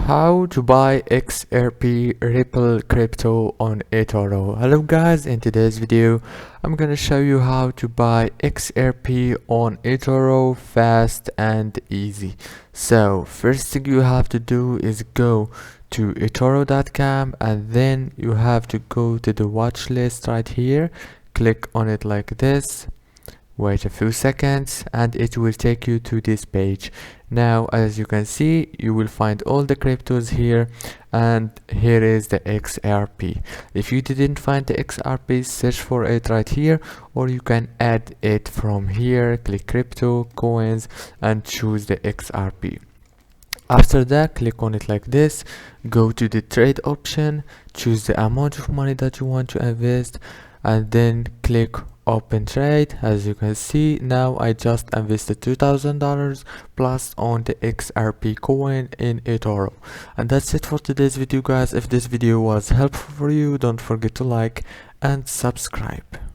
How to buy XRP Ripple crypto on Etoro. Hello guys, in today's video I'm gonna show you how to buy XRP on Etoro fast and easy. So first thing you have to do is go to etoro.com and then you have to go to the watch list right here. Click on it like this. Wait a few seconds and it will take you to this page. Now as you can see, you will find all the cryptos here, and here is the XRP. If you didn't find the XRP, search for it right here, or you can add it from here. Click crypto coins and choose the XRP. After that, click on it like this, go to the trade option, choose the amount of money that you want to invest, and then click open trade. As you can see, now I just invested $2,000 plus on the XRP coin in Etoro. And that's it for today's video guys. If this video was helpful for you, don't forget to like and subscribe.